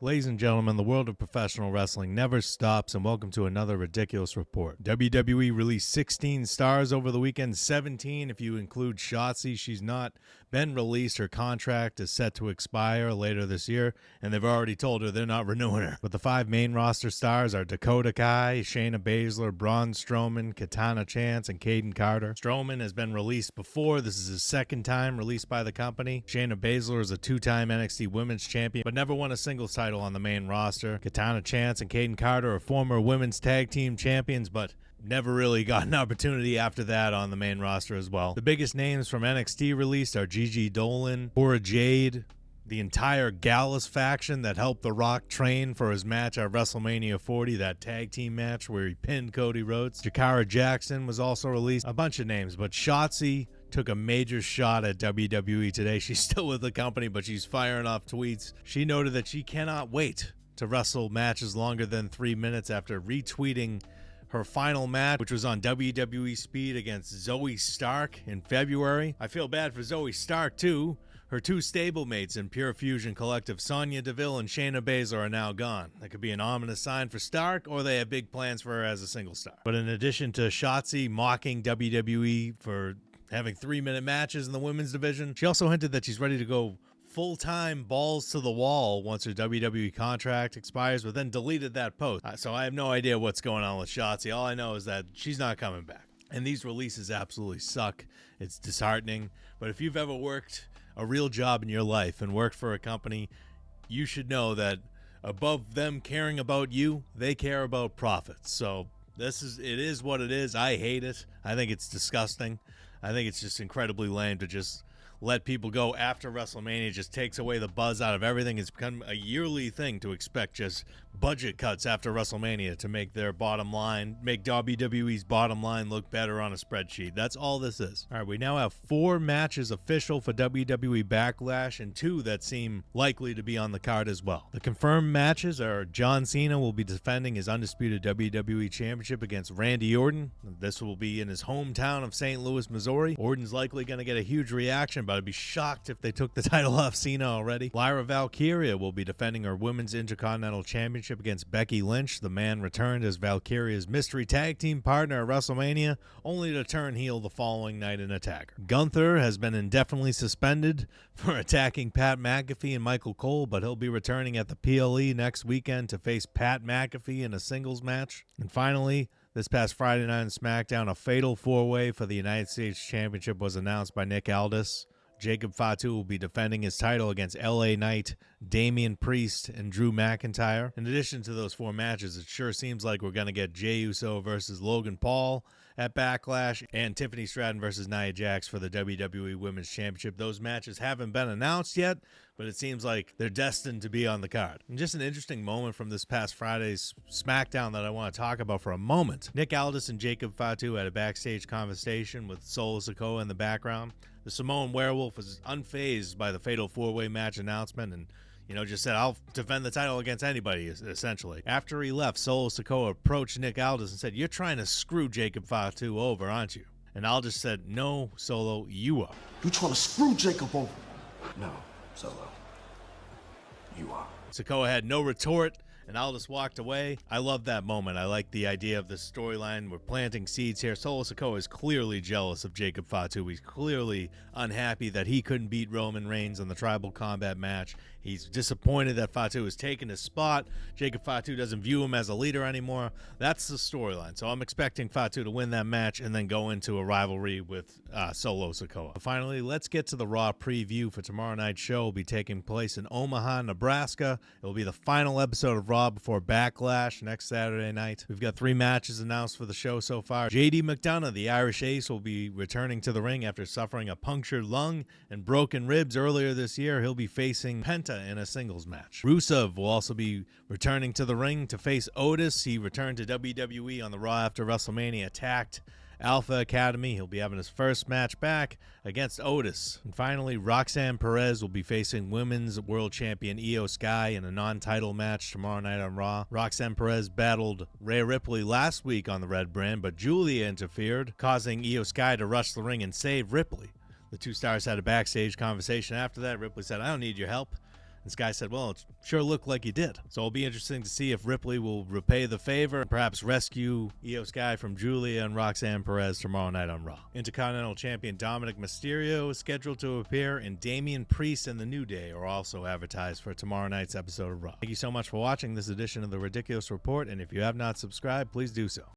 Ladies and gentlemen, the world of professional wrestling never stops, and welcome to another ridiculous report. WWE released 16 stars over the weekend, 17 if you include Shotzi. She's not been released. Her contract is set to expire later this year, and they've already told her they're not renewing her. But the 5 main roster stars are Dakota Kai, Shayna Baszler, Braun Strowman, Katana Chance, and Caden Carter. Strowman has been released before. This is his second time released by the company. Shayna Baszler is a 2-time NXT Women's Champion, but never won a singles title on the main roster. Katana Chance and Caden Carter are former women's tag team champions, but never really got an opportunity after that on the main roster as well. The biggest names from NXT released are Gigi Dolan, Cora Jade, the entire Gallus faction that helped The Rock train for his match at WrestleMania 40, that tag team match where he pinned Cody Rhodes. Jakara Jackson was also released. A bunch of names, but Shotzi took a major shot at WWE today. She's still with the company, but she's firing off tweets. She noted that she cannot wait to wrestle matches longer than 3 minutes after retweeting her final match, which was on WWE Speed against Zoe Stark in February. I feel bad for Zoe Stark, too. Her 2 stablemates in Pure Fusion Collective, Sonya Deville and Shayna Baszler, are now gone. That could be an ominous sign for Stark, or they have big plans for her as a single star. But in addition to Shotzi mocking WWE for having 3-minute matches in the women's division, she also hinted that she's ready to go full-time balls to the wall once her WWE contract expires, but then deleted that post. So I have no idea what's going on with Shotzi. All I know is that she's not coming back. And these releases absolutely suck. It's disheartening. But if you've ever worked a real job in your life and worked for a company, you should know that above them caring about you, they care about profits. So it is what it is. I hate it. I think it's disgusting. I think it's just incredibly lame to just let people go after WrestleMania. It just takes away the buzz out of everything. It's become a yearly thing to expect just budget cuts after WrestleMania to make their bottom line, make WWE's bottom line look better on a spreadsheet. That's all this is. All right, we now have 4 matches official for WWE Backlash and 2 that seem likely to be on the card as well. The confirmed matches are John Cena will be defending his undisputed WWE Championship against Randy Orton. This will be in his hometown of St. Louis, Missouri. Orton's likely going to get a huge reaction, but I'd be shocked if they took the title off Cena already. Lyra Valkyria will be defending her Women's Intercontinental Championship against Becky Lynch. The man returned as Valkyria's mystery tag team partner at WrestleMania, only to turn heel the following night and attack her. Gunther has been indefinitely suspended for attacking Pat McAfee and Michael Cole, but he'll be returning at the PLE next weekend to face Pat McAfee in a singles match. And finally, this past Friday night on SmackDown, a fatal 4-way for the United States Championship was announced by Nick Aldis. Jacob Fatu will be defending his title against LA Knight, Damian Priest, and Drew McIntyre. In addition to those 4 matches, it sure seems like we're going to get Jey Uso versus Logan Paul at Backlash and Tiffany Stratton versus Nia Jax for the WWE Women's Championship. Those matches haven't been announced yet, but it seems like they're destined to be on the card. And just an interesting moment from this past Friday's SmackDown that I want to talk about for a moment. Nick Aldis and Jacob Fatu had a backstage conversation with Solo Sikoa in the background. The Samoan Werewolf was unfazed by the fatal 4-way match announcement and, just said, I'll defend the title against anybody, essentially. After he left, Solo Sikoa approached Nick Aldis and said, "You're trying to screw Jacob Fatu over, aren't you?" And Aldis said, "No, Solo, you are." "You trying to screw Jacob over?" "No, Solo, you are." Sikoa had no retort, and Aldis walked away. I love that moment. I like the idea of this storyline. We're planting seeds here. Solo Sikoa is clearly jealous of Jacob Fatu. He's clearly unhappy that he couldn't beat Roman Reigns in the Tribal Combat match. He's disappointed that Fatu has taken his spot. Jacob Fatu doesn't view him as a leader anymore. That's the storyline. So I'm expecting Fatu to win that match and then go into a rivalry with Solo Sikoa. Finally, let's get to the Raw preview for tomorrow night's show. It will be taking place in Omaha, Nebraska. It will be the final episode of Raw before Backlash next Saturday night. We've got 3 matches announced for the show so far. JD McDonough, the Irish Ace, will be returning to the ring after suffering a punctured lung and broken ribs earlier this year. He'll be facing Penta in a singles match. Rusev will also be returning to the ring to face Otis. He returned to WWE on the Raw after WrestleMania attacked Alpha Academy. He'll be having his first match back against Otis. And finally, Roxanne Perez will be facing Women's World Champion Io Sky in a non-title match tomorrow night on Raw. Roxanne Perez battled Rhea Ripley last week on the Red Brand, but Julia interfered, causing Io Sky to rush the ring and save Ripley. The 2 stars had a backstage conversation after that. Ripley said, "I don't need your help." And This guy said, well, it sure looked like he did. So it'll be interesting to see if Ripley will repay the favor and perhaps rescue Io Sky from Julia and Roxanne Perez tomorrow night on Raw. Intercontinental Champion Dominic Mysterio is scheduled to appear, and Damian Priest and The New Day are also advertised for tomorrow night's episode of Raw. Thank you so much for watching this edition of The Ridiculous Report, and if you have not subscribed, please do so.